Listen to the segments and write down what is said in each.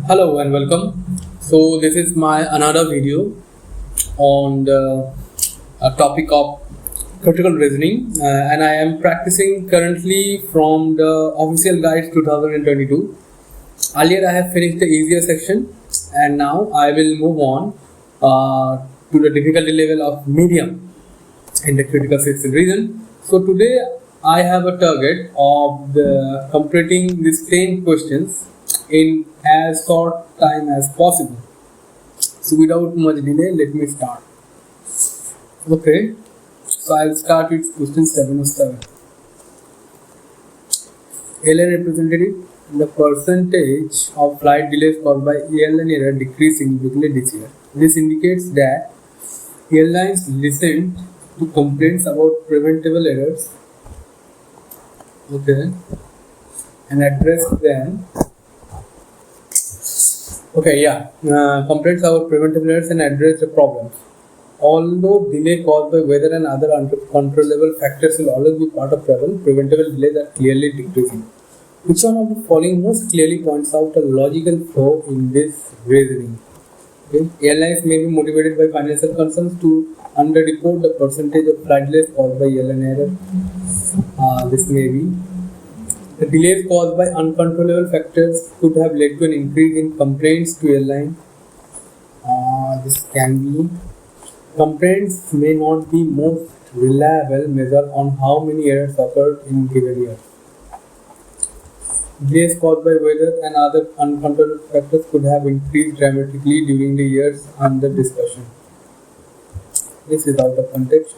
Hello and welcome. So this is my another video on a topic of critical reasoning, and I am practicing currently from the official guides 2022. Earlier I have finished the easier section, and now I will move on to the difficulty level of medium in the critical system reason. So today I have a target of completing these 10 questions in as short time as possible. So without much delay, let me start. Okay, so I'll start with question 707. Airline representative, the percentage of flight delays caused by airline error decreased significantly this year. This indicates that airlines listened to complaints about preventable errors, okay, and addressed them. Okay, yeah, complaints about preventable errors and address the problems. Although delay caused by weather and other uncontrollable factors will always be part of travel, preventable delays are clearly decreasing. Which one of the following most clearly points out a logical flaw in this reasoning? Okay. Airlines may be motivated by financial concerns to underreport the percentage of flight delays caused by airline error. This may be. The delays caused by uncontrollable factors could have led to an increase in complaints to airline. This can be. Complaints may not be most reliable measure on how many errors occurred in given year. Delays caused by weather and other uncontrollable factors could have increased dramatically during the years under discussion. This is out of context.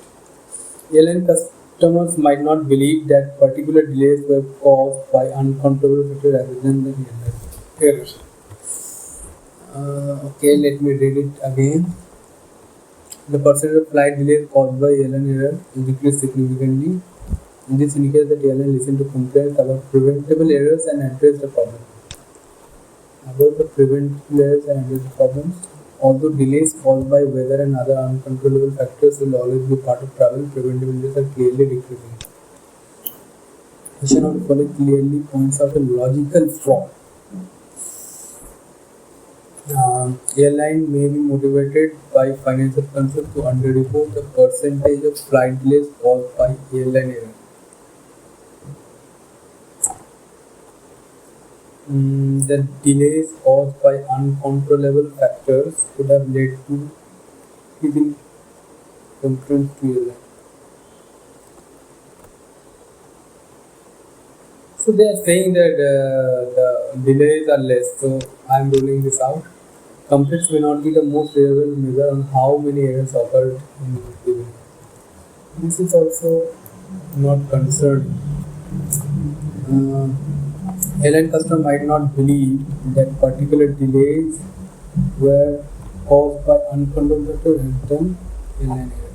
Airline customers might not believe that particular delays were caused by uncontrollable factors rather than the errors. Okay, let me read it again. The percentage of flight delays caused by airline error decreased significantly. This indicates that airline listened to complaints about preventable errors and addressed the problem. About the preventable errors and addressed the problems, although delays caused by weather and other uncontrollable factors will always be part of travel, preventable errors are clearly decreasing. Question of the following clearly points out a logical flaw. Airline may be motivated by financial concerns to underreport the percentage of flight delays caused by airline error. The delays caused by uncontrollable factors could have led to giving complaints to airline. So they are saying that the delays are less. So I am ruling this out. Complaints may not be the most reliable measure on how many errors occurred in given. This is also not concerned. Airline customer might not believe that particular delays were caused by uncontrollable factors rather than airline error.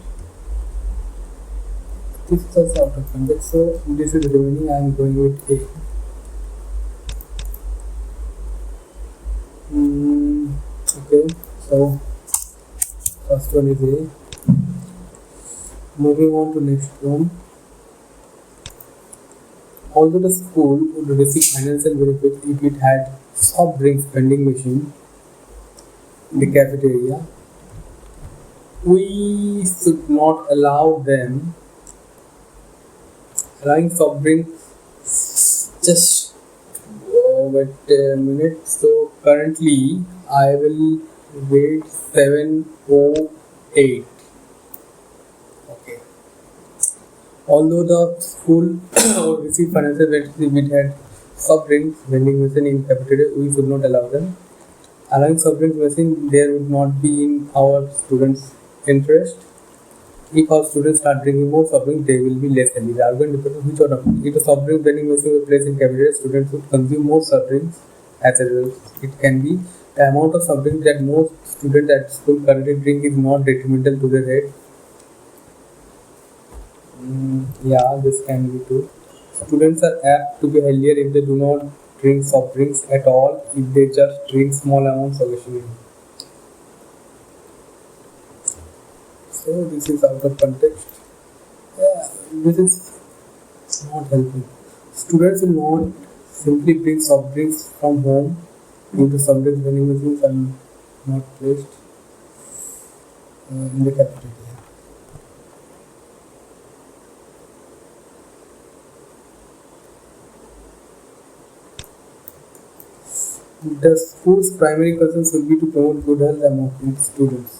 This is also out of context, so this is remaining. I am going with A. Okay, so first one is A. Moving on to next one. Although the school would receive financial benefit if it had soft drinks vending machine in the cafeteria, we should not allow them. Allowing soft drinks, just wait a minute. So currently I will rate 708. Okay. Although the school would receive financial benefit if it had soft drinks vending machine in cafeteria, we should not allow them. Allowing soft drinks machine there would not be in our students' interest. If our students start drinking more soft drinks, they will be less healthy. The argument depends on which one of them. If a soft drink vending machine were placed in cafeteria, students would consume more soft drinks. As a result, it can be the amount of soft drinks that most students at school currently drink is not detrimental to their health. Yeah, this can be true. Students are apt to be healthier if they do not drink soft drinks at all, if they just drink small amounts occasionally. So this is out of context. Yeah, this is not helping. Students will not simply bring soft drinks from home Due to subject vending machines are not placed in the cafeteria. The school's primary concerns will be to promote good health among its students.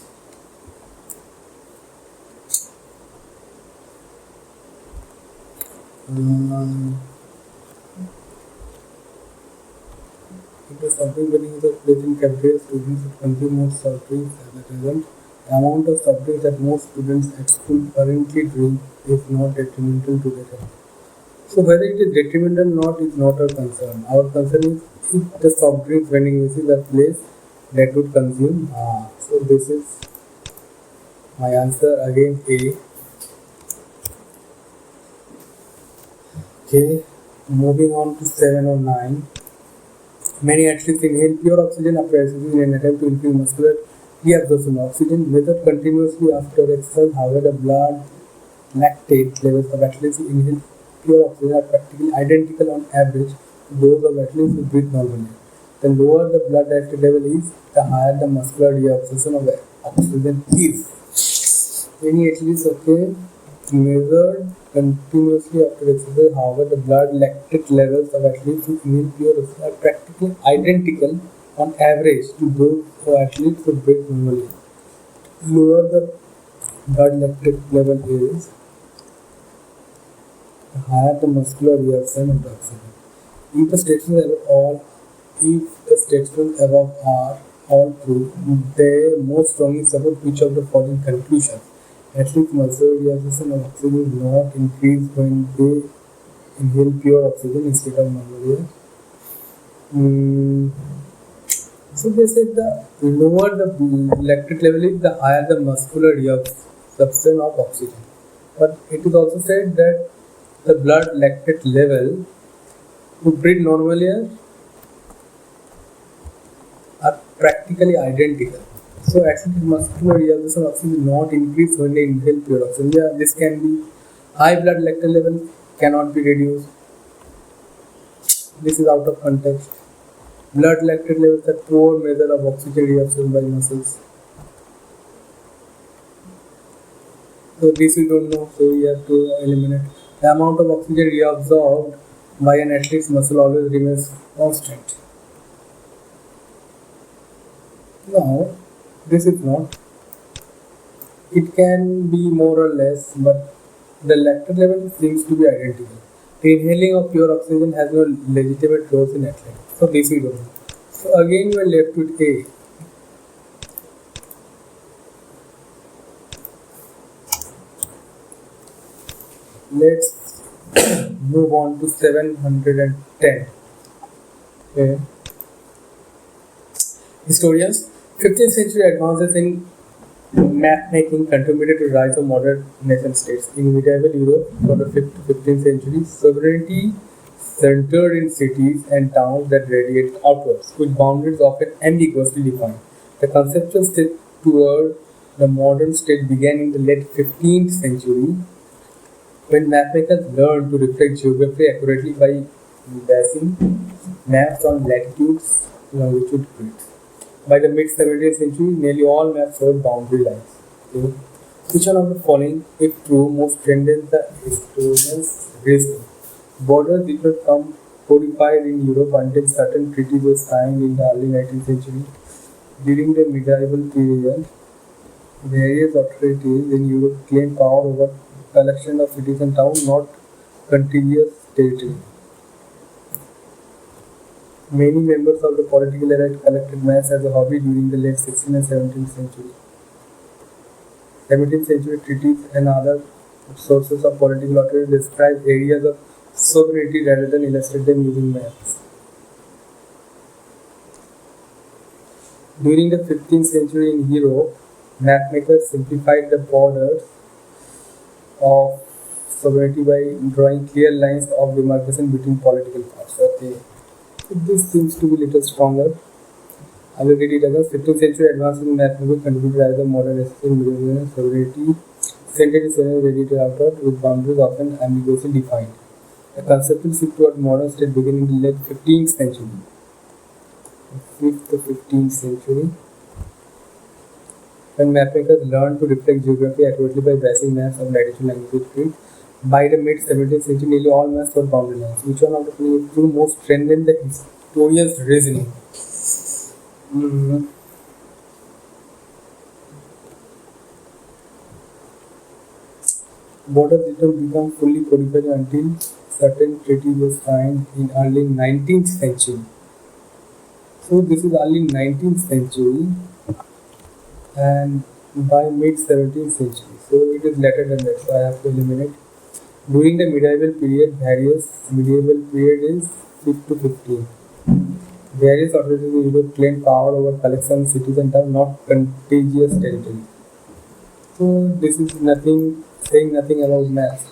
If the soft drink vending is placed in cafeteria, students should consume more soft drinks. As a result, the amount of soft drinks that most students at school currently drink is not detrimental to their health. So whether it is detrimental or not is not our concern. Our concern is if the soft drinks vending machines are placed that would consume. So this is my answer again A. Okay, moving on to 7 or 9. Many athletes inhale pure oxygen after exercise in an attempt to increase muscular reabsorption of oxygen measured continuously after exercise. However, the blood lactate levels of athletes who inhale pure oxygen are practically identical on average to those of athletes who breathe normally. The lower the blood lactate level is, the higher the muscular reabsorption of oxygen is. Many athletes measured continuously after exercise. However, the blood lactate levels of athletes who inhale pure oxygen are practically identical on average to those of athletes who breathe normally. Lower the blood lactate level is, the higher the muscular reaction of the oxygen. If the statements above are all true, they most strongly support which of the following conclusions. Athletes' muscular reabsorption of oxygen is not increased when they inhale pure oxygen instead of normal air. So they said the lower the lactate level is, the higher the muscular reabsorption of oxygen. But it is also said that the blood lactate level to breathe normal air are practically identical. So actually muscular reabsorption of oxygen is not increased when they inhale pure oxygen. Yeah, this can be high blood lactate level cannot be reduced. This is out of context. Blood lactate levels are poor measure of oxygen reabsorption by muscles. So this we don't know, so we have to eliminate. The amount of oxygen reabsorbed by an athlete's muscle always remains constant. Now, this is not. It can be more or less, but the lactate level seems to be identical. The inhaling of pure oxygen has no legitimate roles in athletics. So this we don't know. So again we are left with A. Let's move on to 710. Okay. Historians, 15th century advances in map making contributed to the rise of modern nation states. In medieval Europe, from the 5th to 15th century, sovereignty centered in cities and towns that radiated outwards, with boundaries often ambiguously defined. The conceptual step toward the modern state began in the late 15th century, when mapmakers learned to reflect geography accurately by basing maps on latitudes, longitude grids. By the mid 17th century, nearly all maps showed boundary lines. Okay. Which one of the following, if true, most strengthens the historian's reasoning? Borders did not come codified in Europe until certain treaties were signed in the early 19th century. During the medieval period, various authorities in Europe claimed power over collection of cities and towns, not contiguous territory. Many members of the political elite collected maps as a hobby during the late 16th and 17th century. 17th century treaties and other sources of political authority describe areas of sovereignty rather than illustrate them using maps. During the 15th century in Europe, mapmakers simplified the borders of sovereignty by drawing clear lines of demarcation between political powers. Okay. This seems to be a little stronger. I will read it again. 15th century advances in mathematics contributed as a modern assessment medium sovereignty centered in several radiated outward with boundaries often ambiguously defined. The conceptual shift toward modern state began in the late 15th century. 5th to 15th century, when mapmakers learned to reflect geography accurately by basing maps on latitude, longitude, grid. By the mid 17th century, nearly all maps were boundary lines. Which one of the two most strengthened the historian's reasoning? Mm, Borders didn't become fully codified until certain treaties were signed in early 19th century. So this is early 19th century and by mid 17th century. So it is later than that. So I have to eliminate. During the medieval period, medieval period is 5th to 15th. Various authorities in Europe claimed power over collection cities and are not contiguous territory. So this is nothing saying nothing about maps.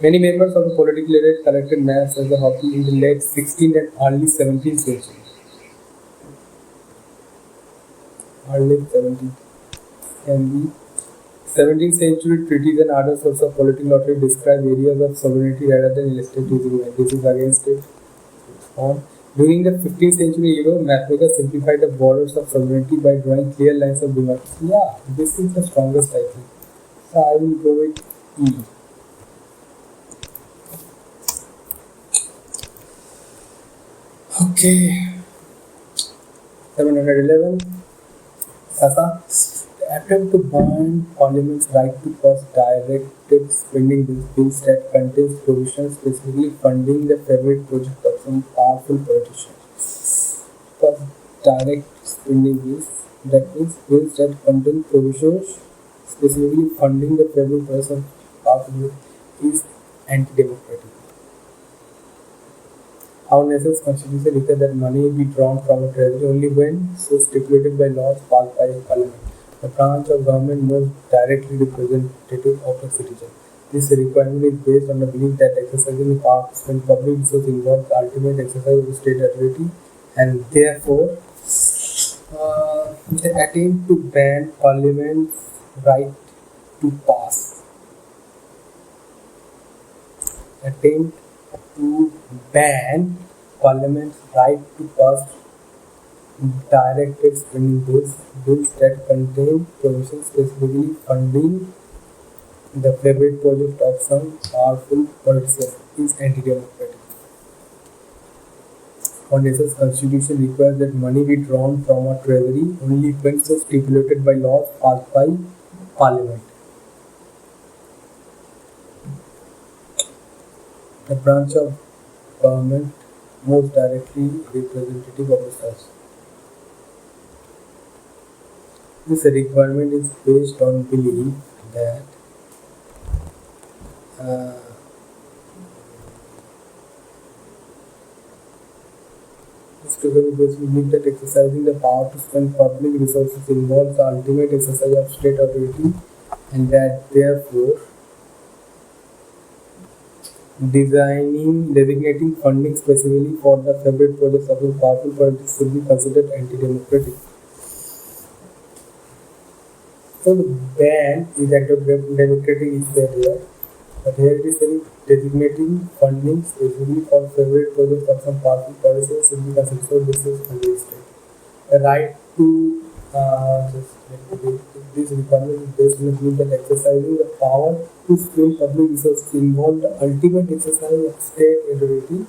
Many members of the political elite collected maps as a hobby in the late 16th and early 17th century. Early 17th can be 17th century treaties and other sorts of political authority describe areas of sovereignty rather than elected using land. This is against it. On. During the 15th century Europe, mapmakers simplified the borders of sovereignty by drawing clear lines of demarcation. Yeah, this is the strongest I think. So I will go with E. Okay. 711. Sasa. The attempt to ban Parliament's right to pass directed spending bills that contains provisions specifically funding the favorite project of some powerful politicians. Pass direct spending bills, that means bills that contain provisions specifically funding the favorite projects of powerful is anti-democratic. Our nation's constitution requires that money be drawn from a treasury only when so stipulated by laws passed by Parliament. The branch of government most directly representative of the citizen. This requirement is based on the belief that exercising the power to spend public resources involves the ultimate exercise of state authority, and therefore the attempt to ban Parliament's right to pass. Attempt to ban Parliament's right to pass directed spending bills that contain provisions specifically funding the favorite project of some powerful politician is anti-democratic. Our nation's constitution requires that money be drawn from a treasury only when so stipulated by laws passed by Parliament. The branch of government most directly representative of the such. This requirement is based on belief that this belief that exercising the power to spend public resources involves the ultimate exercise of state authority, and that therefore designating funding specifically for the favorite projects of a powerful politics should be considered anti-democratic. So the ban is anti-democratic is said here, but here it is saying designating funding specifically for favorite projects of some powerful policies should be considered. So this is against it. The right to this requirement is based on the belief that exercising the power to spend public resources involve the ultimate exercise of state authority,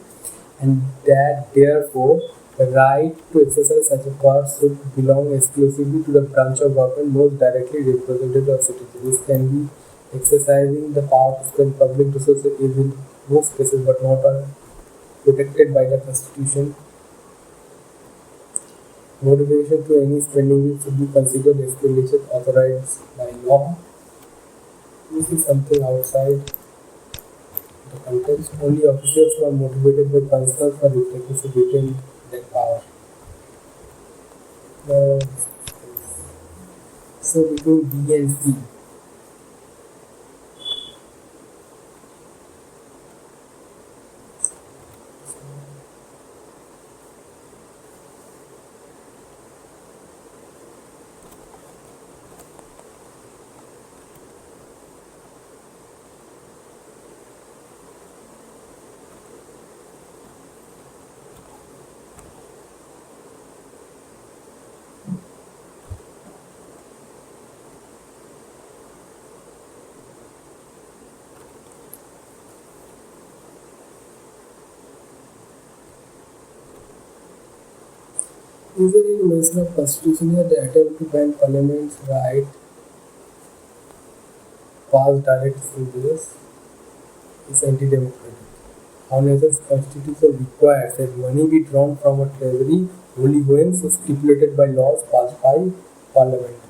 and that therefore the right to exercise such a power should belong exclusively to the branch of government most directly representative of citizens. This can be exercising the power to spend public resources is in most cases but not are protected by the constitution. Motivation to any spending bill should be considered expenditure authorized by law. This is something outside the context. Only officials who are motivated by concerns for reflectors should retain that power. Now, so between B and C. Is there any mention of constitution here? The attempt to ban parliament's right pass direct through this is anti-democratic. However, constitution requires that money be drawn from a treasury only when so stipulated by laws passed by parliament.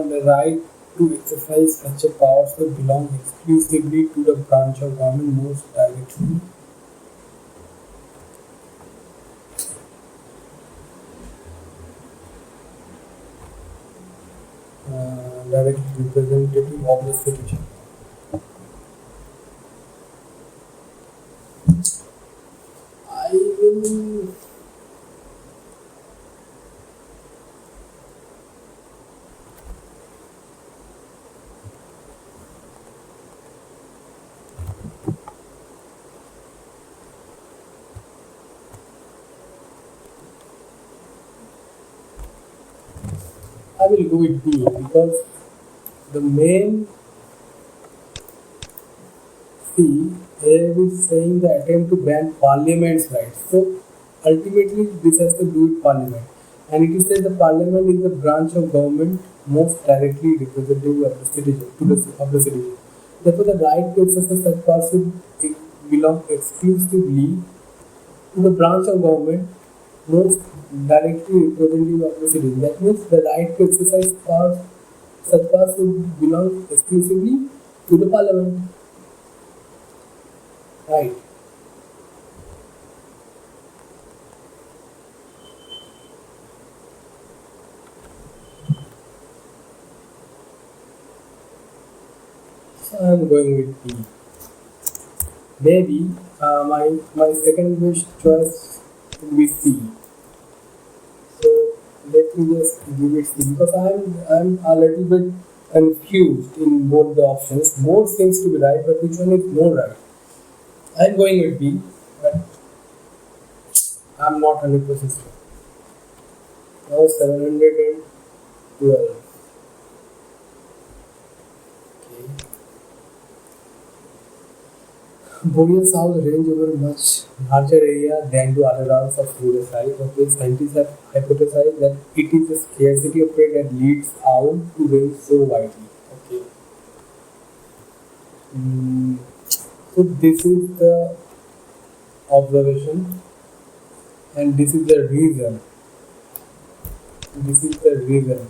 The right to exercise such a powers will belong exclusively to the branch of government most directly directly representative of the citizen. I will go with B because the main C here is saying the attempt to ban parliament's rights. So ultimately this has to do with parliament. And it is said the parliament is the branch of government most directly representative of the citizen of the citizen. Therefore the right to exercise such powers should belong exclusively to the branch of government most directly representative of the citizen. That means the right to exercise powers such powers should belong exclusively to the parliament. Right. So I am going with B. Maybe my second wish choice would be C. So let me just give it C because I'm a little bit confused in both the options. Both seems to be right, but which one is more right? I'm going with B, but I'm not 100% sure. Now 712. Okay. Boreal sows range over a much larger area than do other rounds of fluorescite. Okay, scientists have hypothesized that it is the scarcity of prey that leads owl to range so widely. Okay. So this is the observation, and this is the reason. This is the reason.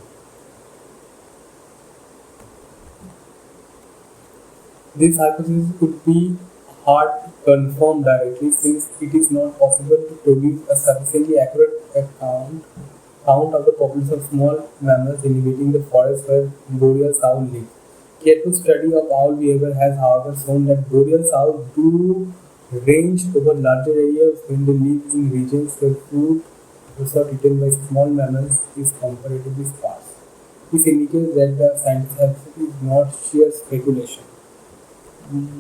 This hypothesis could be hard to confirm directly since it is not possible to produce a sufficiently accurate count of the population of small mammals inhabiting the forest where boreal owl live. Careful study of owl behavior has, however, shown that boreal owls do range over larger areas when they live in regions where food resource eaten by small mammals is comparatively sparse. This indicates that the scientific hypothesis is not sheer speculation.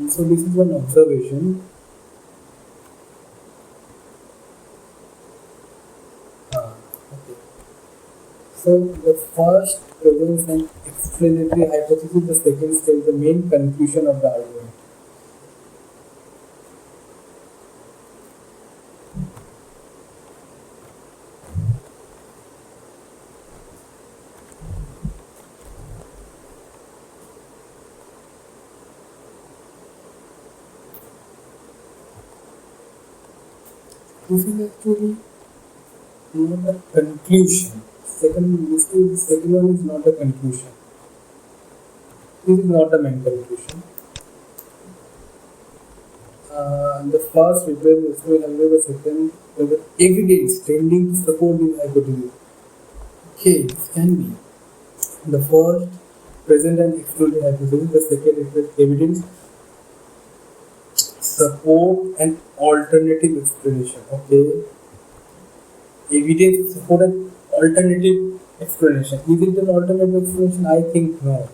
So this is one observation. Okay. So the first presents an explanatory hypothesis, the second states the main conclusion of the argument. This is actually not a conclusion. Second one is not a conclusion. This is not the main conclusion. The first represents the second the evidence tending to support this hypothesis. Okay, this can be the first present and excluded hypothesis. The second is evidence support an alternative explanation. Okay, evidence support an alternative explanation. Is it an alternative explanation? I think no.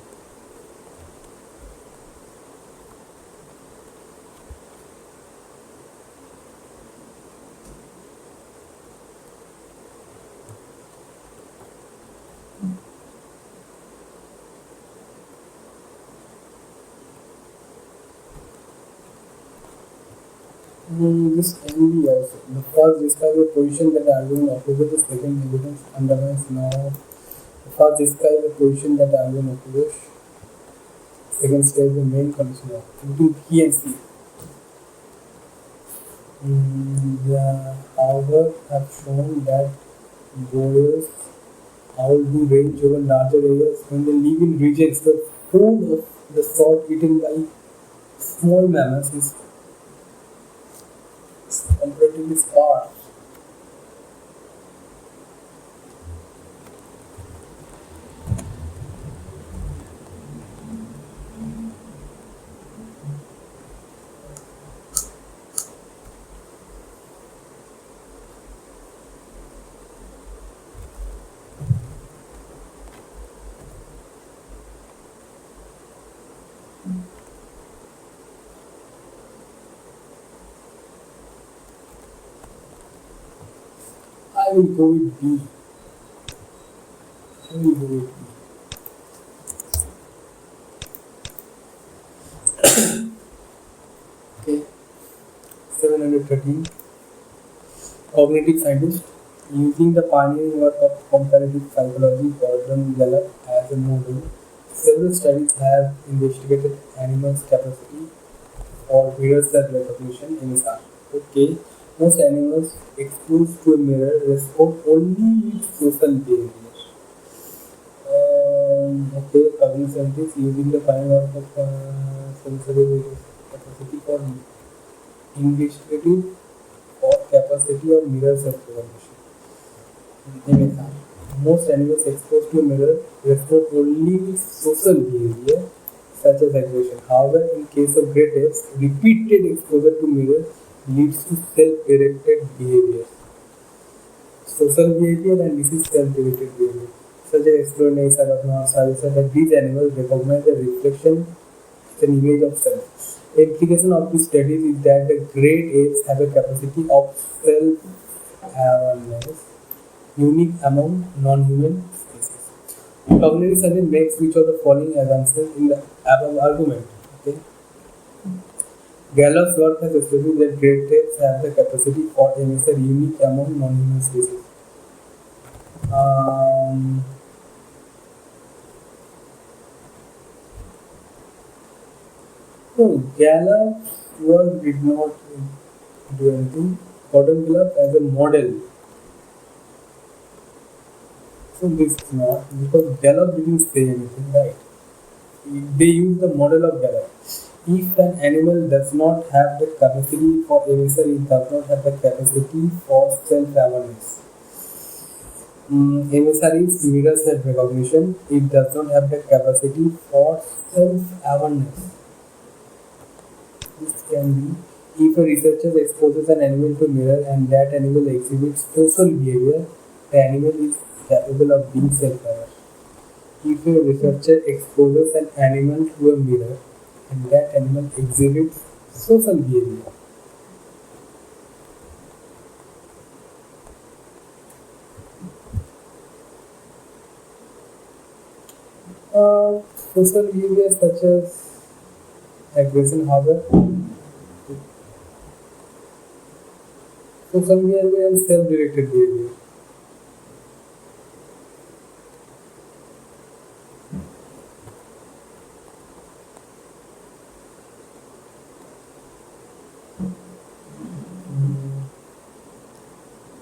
This can be also. The first describes a position that the argument opposes, the second evidence underlines now. The first describes a position that the argument opposes, second states the main condition of between P and C. However, have shown that boreals owl do range over larger areas when they live in regions where food of the sort eaten by small mammals is comparatively sparse. I will go with B. I will go with B. Okay. 713. Cognitive scientist. Using the pioneering work of comparative psychology, Gordon Gallup as a model, several studies have investigated animals' capacity for mirror self recognition (MSR). Okay, most animals exposed to a mirror respond only with social behavior. Okay, cognitive scientists using the pioneering work of sensory capacity for investigative or capacity of mirror self recognition. MSR. Most animals exposed to a mirror respond only with social behavior such as aggression. However, in case of great apes, repeated exposure to mirrors leads to self-directed behavior. Social behavior and this is self-directed behavior. Such as explanation of not suggested that these animals recognize a reflection as an image of self. The implication of this study is that the great apes have a capacity of self-awareness unique among non-human species. Cognitive science makes which of the following assumptions in the above argument. Okay. Gallup's work has established that great apes have the capacity for emission unique among non-human species. Um, no, Gallup's work did not do anything. Gordon Gallup as a model. So this is not because Gallup didn't say anything, right? They use the model of Gallup. If an animal does not have the capacity for emission, it does not have the capacity for self-awareness. MSR is mirror self-recognition. It does not have the capacity for self-awareness. This can be if a researcher exposes an animal to mirror and that animal exhibits social behavior, the animal is capable of being self-aware. If a researcher exposes an animal to a mirror and that animal exhibits social behavior, social behavior such as aggression, however, social behavior and self-directed behavior.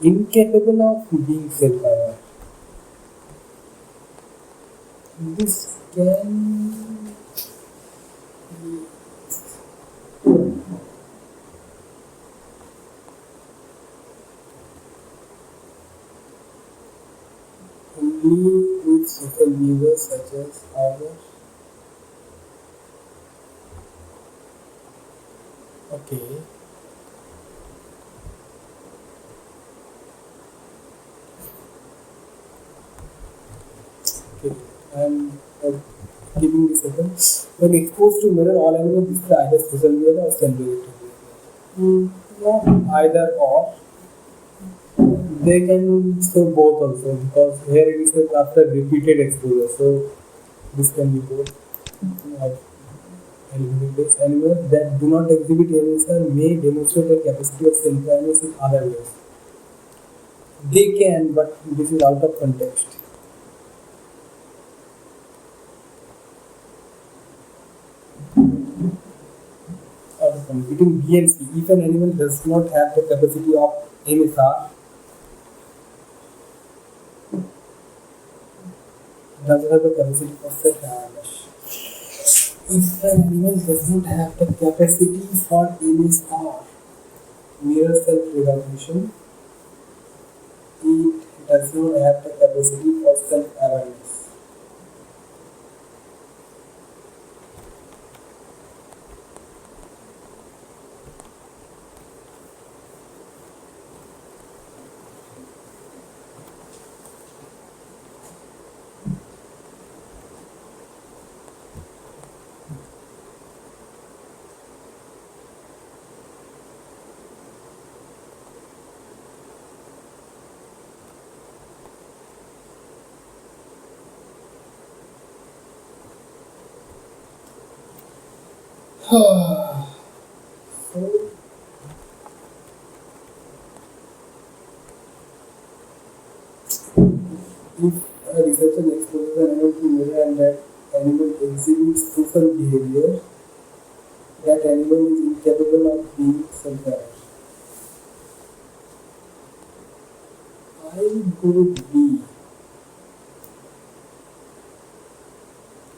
Incapable of being self-aware. This can only with social behavior such as however. Okay. Okay. I'm giving this second. When exposed to mirror, all animals display either social behavior or self-directed behavior. Not either or. They can show both also because here it is after repeated exposure. So this can be both. I've eliminated this. Animals that do not exhibit emission may demonstrate a capacity of self-awareness in other ways. They can, but this is out of context. Between B and C, if an animal does not have the capacity of MSR, does not have the capacity of self-awareness. If an animal does not have the capacity for MSR, mirror self-recognition, it does not have the capacity for self-awareness. So, if a researcher exposes an animal to mirror and that animal exhibits social behavior, that animal is incapable of being self-aware. I go with B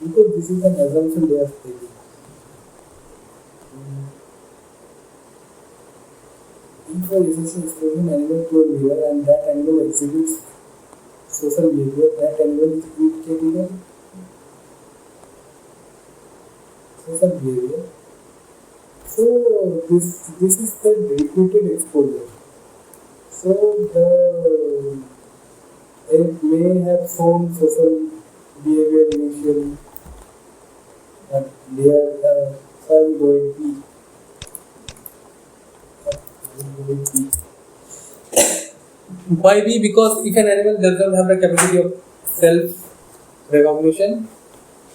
because this is an assumption they are taking. If a researcher exposes an animal to a mirror and that animal exhibits social behavior, that animal is incapable social behavior. So this is the repeated exposure. So the it may have shown social behavior initially, but they are some going B. Why B? Because if an animal does not have the capacity of self-recognition,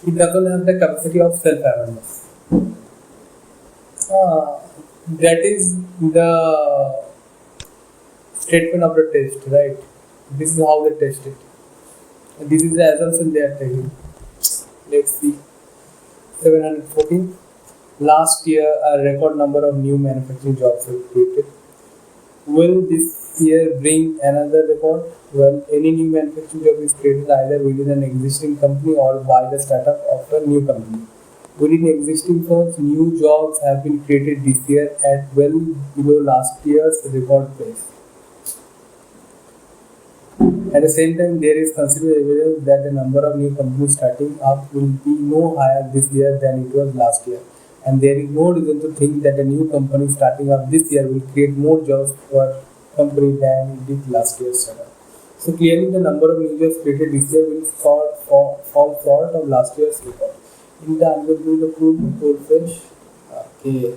it does not have the capacity of self-awareness. That is the statement of the test, right? This is how they test it. This is the assumption they are taking. Let's see. 714. Last year, a record number of new manufacturing jobs were created. Will this year bring another record? Well, any new manufacturing job is created either within an existing company or by the startup of a new company. Within existing firms, new jobs have been created this year at well below last year's record pace. At the same time, there is considerable evidence that the number of new companies starting up will be no higher this year than it was last year. And there is no reason to think that a new company starting up this year will create more jobs for company than it did last year's startup. So clearly the number of new jobs created this year will fall short of last year's record. In the unbelievable the crude goldfish. Okay.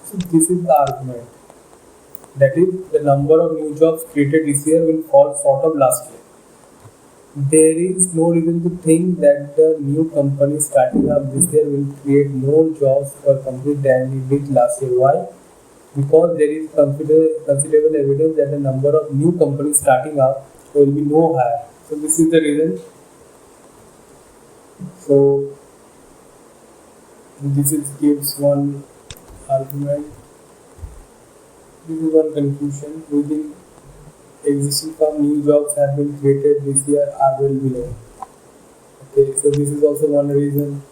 So this is the argument. That is, the number of new jobs created this year will fall short of last year. There is no reason to think that the new company starting up this year will create more jobs for company than it did last year. Why? Because there is considerable evidence that the number of new companies starting up will be no higher. So this is the reason. So this is gives one argument. This is one conclusion. Within existing firm, new jobs have been created this year are well below. Okay, so this is also one reason.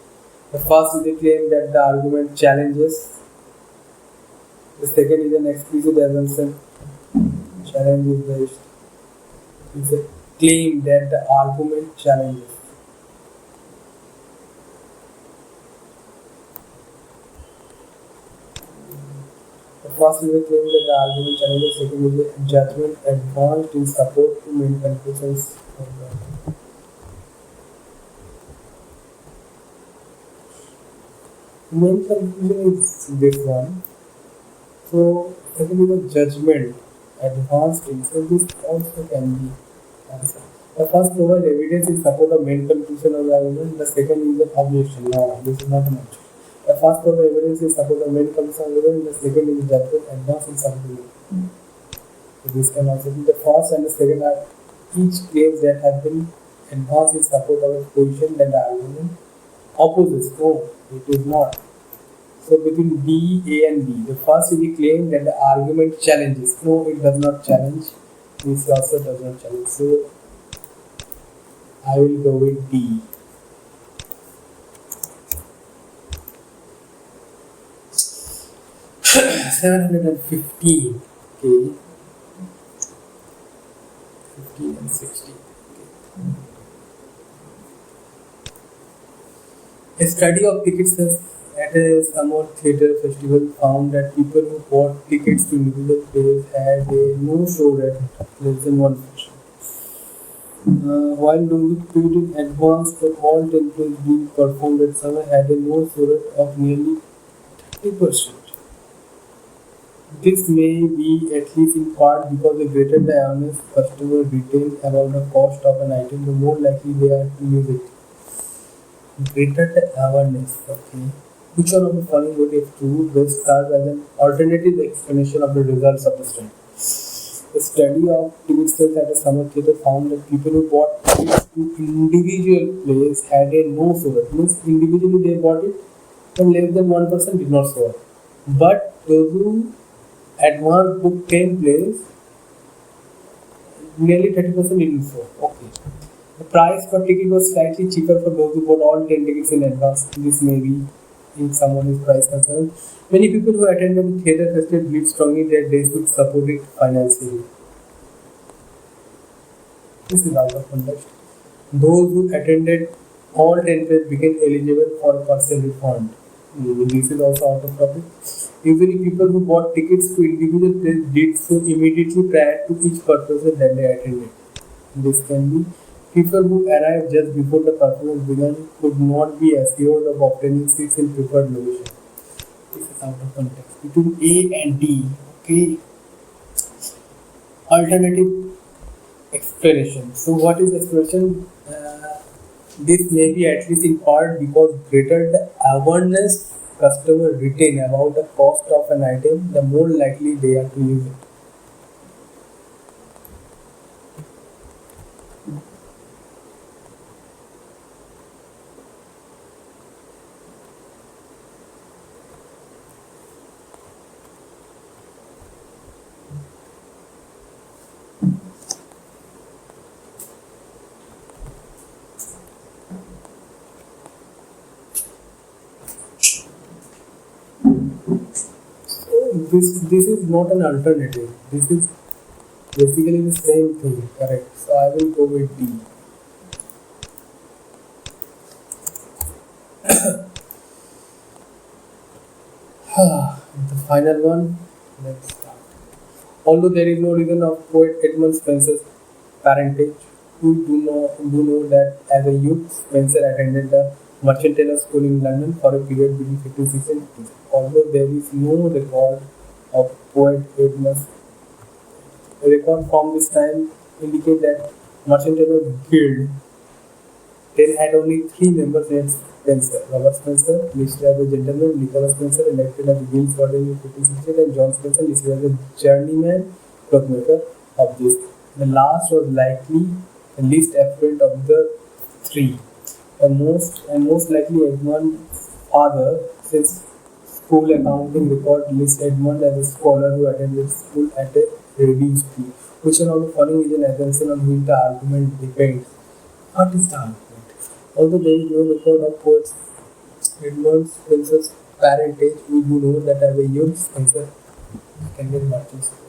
The first is a claim that the argument challenges. The second is an explicit assumption. Challenge is based. It's a claim that the argument challenges. The first is the claim that the argument challenges, second is the judgment advanced in support to main conclusions. Main conclusion is this one. So, second is the judgment advanced in. So, this also can be answered. The first provides evidence in support of main conclusion of the argument. The second is the objection. No, this is not an objection. The first provides evidence in support of main conclusion of the argument. The second is the judgment advanced in support. So this can also be the first and the second are each claims that have been advanced in support of a position that the argument opposes. No, it is not. So between D, A and B, the first is the claim that the argument challenges. No, it does not challenge. This also does not challenge. So I will go with D. $715. Okay. 15 and 16. A study of ticket sales at a summer theatre festival found that people who bought tickets to individual plays had a no show rate less than 1%. While those who paid in advance for all 10 plays being performed at summer had a no show rate of nearly 30%. This may be at least in part because the greater the awareness customers retain about the cost of an item, the more likely they are to use it. Greater the awareness, okay. Which one of the following would, if true, best serve as an alternative explanation of the results of the study? A study of ticket sales at a summer theatre found that people who bought tickets to individual plays had a no show rate. Means individually they bought it, and less than 1% did not show up. But those who advanced book 10 plays, nearly 30% didn't show. Okay. The price per ticket was slightly cheaper for those who bought all 10 tickets in advance. This may be if someone is price concerned. Many people who attended the theatre festival believe strongly that they should support it financially. This is out of context. Those who attended all 10 plays became eligible for a partial refund. This is also out of topic. Usually people who bought tickets to individual plays did so immediately prior to each performance that they attended. This can be people who arrived just before the performance began could not be assured of obtaining seats in preferred location. This is out of context. Between A and D, okay. Alternative explanation. So what is explanation? This may be at least in part because greater the awareness customers retain about the cost of an item, the more likely they are to use it. This is not an alternative. This is basically the same thing, correct? So I will go with D. The final one. Let's start. Although there is no reason of poet Edmund Spencer's parentage, we do know that as a youth, Spencer attended the Merchant Taylor School in London for a period between 1560 and 1560. Although there is no record of poet Edmund, a record from this time indicate that Merchant Taylor Guild then had only 3 members named Spencer: Robert Spencer, listed as a gentleman; Nicholas Spencer, elected as a guild warden in 1568; and John Spencer, listed as a journeyman clockmaker of this. The last was likely the least affluent of the 3. The most likely Edmund's father, since school accounting record lists Edmund as a scholar who attended school at a reduced fee. Which one of the following is an assumption on which the argument depends? What is the argument? Although there is no record of poet Edmund Spencer's parentage, we do know that as a youth, Spencer attended Merchant School.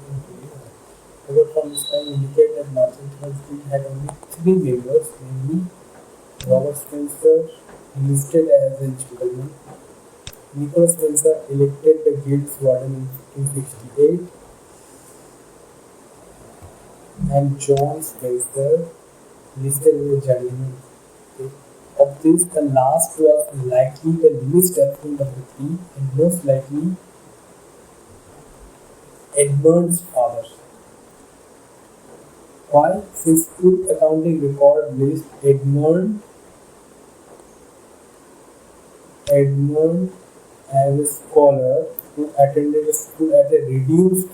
Record from this time indicate that Merchant School had only 3 members, namely Robert Spencer, listed as a gentleman; Nicholas Spencer elected the guild's warden in 1568, and John Spencer listed as a journeyman. Okay. Of this, the last was likely the least affluent of the three, and most likely Edmund's father. Why? Since school accounting record list Edmund as a scholar who attended school at a reduced.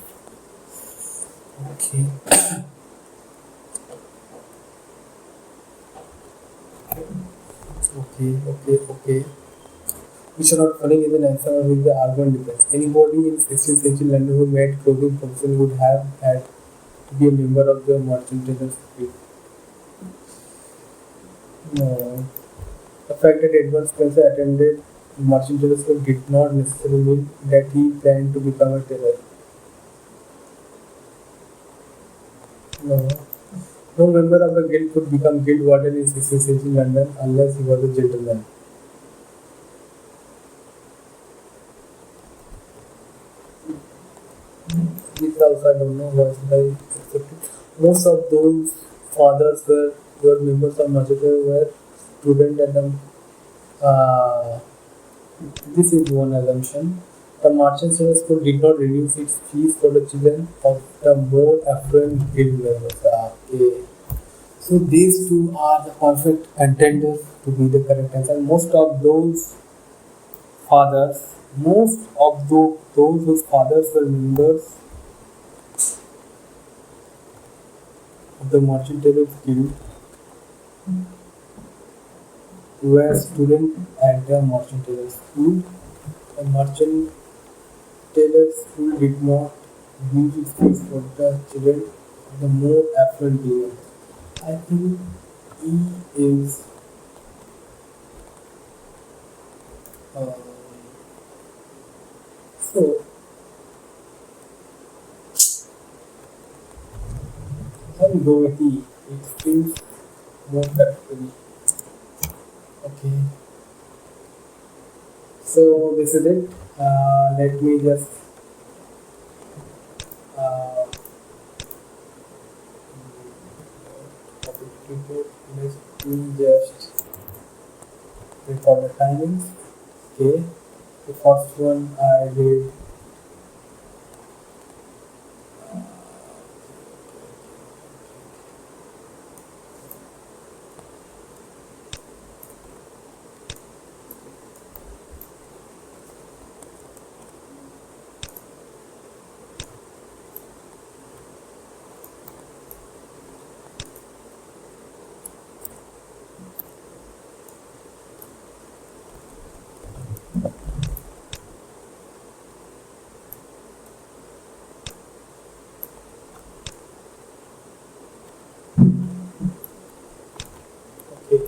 Okay. Okay. Which are not falling in the answer with the urban depends. Anybody in 16th century London who made clothing profession would have had to be a member of the mercantile guild. No. The fact that Edward Spencer attended mercantile school did not necessarily mean that he planned to become a tailor. No. No member of the guild could become guild warden in 16th century London unless he was a gentleman. This also I don't know why should I accept it. Most of those fathers were members of merchantry were student at the this is one assumption. The merchant school did not reduce its fees for the children of the more affluent guild members. Okay. So these two are the perfect contenders to be the correct answer. Most of those fathers, those whose fathers were members of the merchant tailors guild were students at the merchant tailor school. The merchant tailor school did not use its fees for the children of the more affluent people. I think E is uh, so. I'll go with E. It seems more correct to me. Okay. So this is it. Let me just uh, let me just record the timings. Okay. The first one I did. Okay.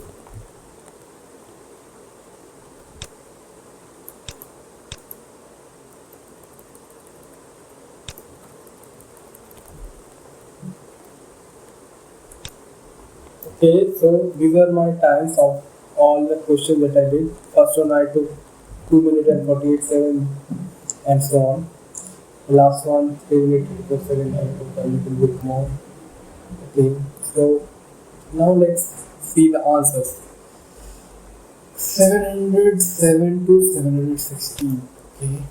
Okay, so these are my times of all the questions that I did. First one I took 2 minutes and 48 seconds and so on. The last one 3 minutes 54 seconds. I took a little bit more. Okay, so now let's see the answers. 707 to 716. Okay.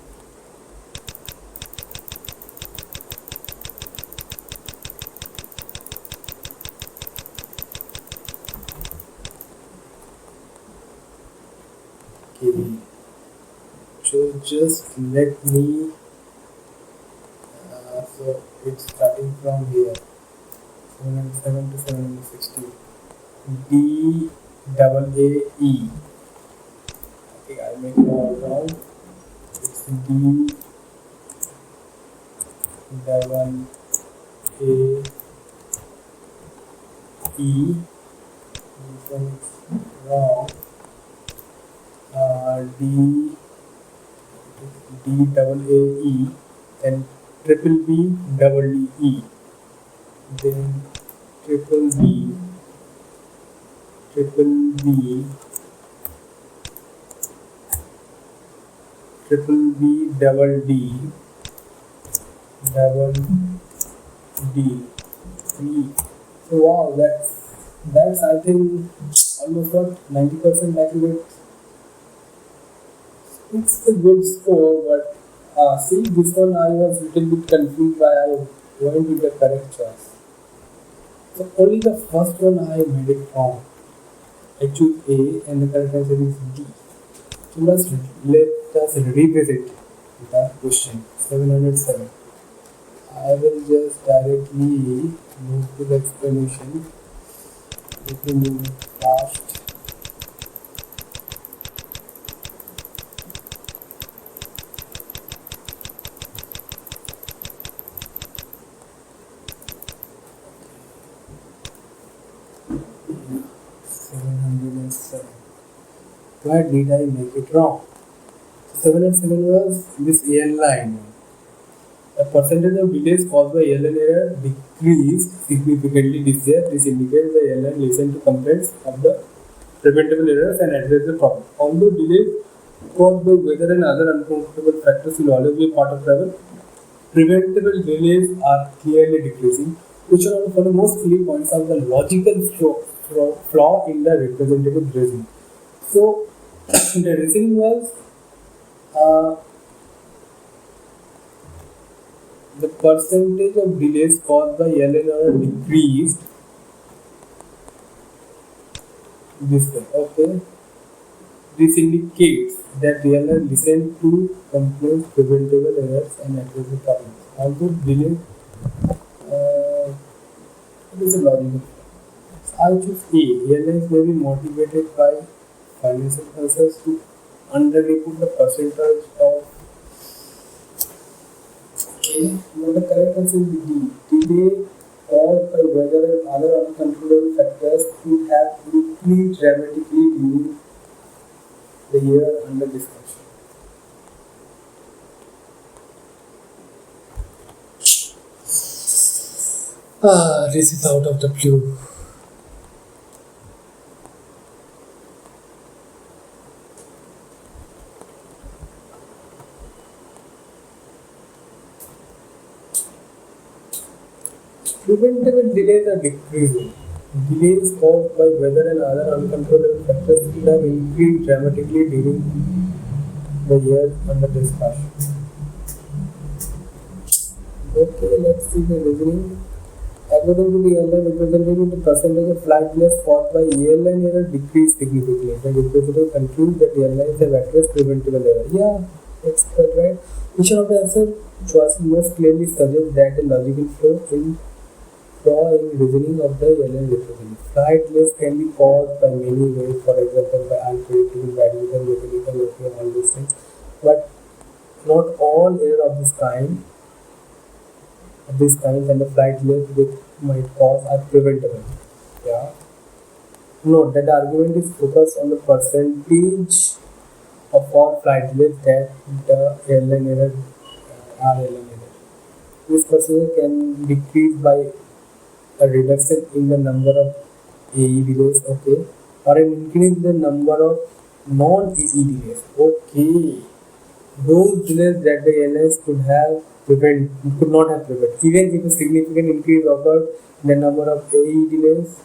Okay. So just let me. So it's starting from here. 707 to 716. D double A E. Okay, I'll make it all wrong. It's D double A E. This one is wrong. D double A E, then triple B double D E, then triple B triple B double D double D 3. So wow, that's I think almost what 90% accurate. It's a good score, but see this one I was little bit confused why I went with the correct choice. So only the first one I made it wrong. I choose A and the correct answer is D. So let us revisit the question 707. I will just directly move to the explanation. Let me move fast. Yeah, 707. Why did I make it wrong? 707 was this airline. The percentage of delays caused by airline error decreased significantly this year. This indicates the airline listened to complaints of the preventable errors and addressed the problem. Although delays caused by weather and other uncontrollable factors will always be part of travel, preventable delays are clearly decreasing, which are one of the most key points of the logical flaw in the representative reasoning. So, the reasoning was uh, the percentage of delays caused by airline error decreased this way. Okay, this indicates that the airline listened to complaints, preventable errors, and addressed the problems. Although delays, it is a logical. So I choose A. Airlines may be motivated by financial concerns to underreport the percentage of. Okay, but the correct answer is D. Delay caused by weather and other uncontrollable factors could have increased dramatically during the year under discussion. This is out of the blue. Preventable delays are decreasing. Delays caused by weather and other uncontrollable factors could have increased dramatically during the year under discussion. Okay, let's see the reasoning. According to the airline representative, the percentage of flight delays caused by airline error decreased significantly. The representative concludes that airlines have addressed preventable error. Yeah, that's quite right. Which one of the answer choices most clearly suggests that a logical flaw in reasoning of the airline representative. Flight delays can be caused by many ways, for example, by unpredictable bad weather, mechanical okay, all these things. But not all error of this kind and the flight delays which might cause are preventable. Yeah. Note that the argument is focused on the percentage of all flight delays that the airline error are airline error. This percentage can decrease by a reduction in the number of AE delays, okay, or an increase in the number of non-AE delays, okay. Those delays that the airlines could not have prevented. Even if a significant increase occurred in the number of AE delays,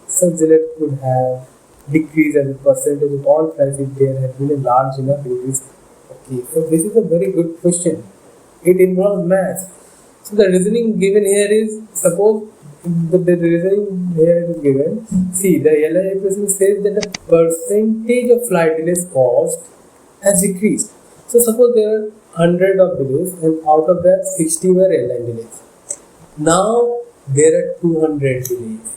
such delays could have decreased as a percentage of all flights if there had been a large enough increase. Okay, so this is a very good question. It involves math. So the reasoning given here is, suppose the reasoning here is given. See, the airline representative says that the percentage of flight delays caused has decreased. So suppose there are 100 of delays and out of that 60 were airline delays. Now there are 200 delays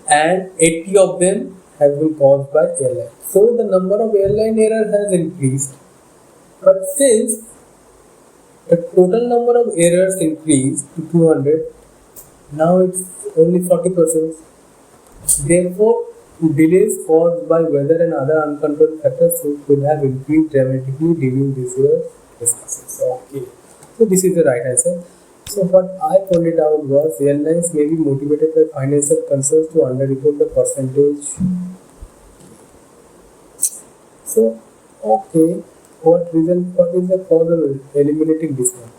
and 80 of them have been caused by airline. So the number of airline error has increased. But since the total number of errors increased to 200, now it's only 40%. Therefore, delays caused by weather and other uncontrolled factors could have increased dramatically during this year's discussions. Okay, so this is the right answer. So what I pointed out was airlines may be motivated by financial concerns to underreport the percentage. So, okay. What is the cause of eliminating this one?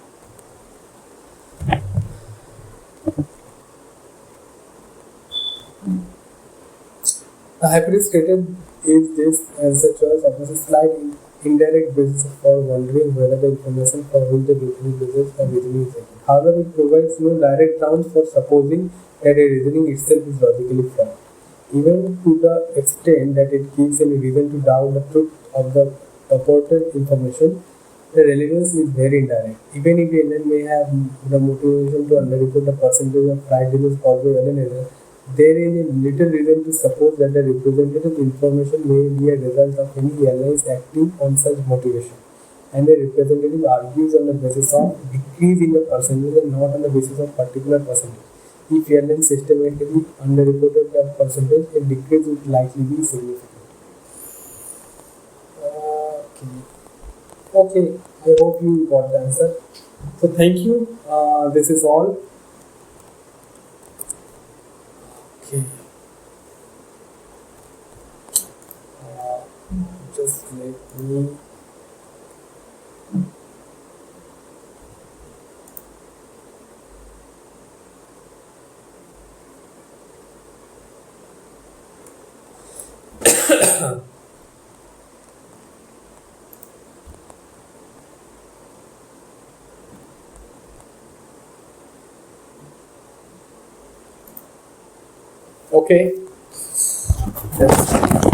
A hybrid stated is this as the choice of a slight indirect basis for wondering whether the information for which the reasoning basis or reasoning is accurate. However, it provides no direct grounds for supposing that a reasoning itself is logically flawed, even to the extent that it gives any reason to doubt the truth of the purported information. The relevance is very indirect. Even if alien may have the motivation to underreport the percentage of flight delays caused by alien error, there is a little reason to suppose that the represented information may be a result of any airlines acting on such motivation. And the representative argues on the basis of decrease in the percentage and not on the basis of particular percentage. If airlines systematically underreported the percentage, a decrease would likely be significant. Okay. Okay, I hope you got the answer. So thank you. This is all. Okay. Uh, just let me. Okay. Yes.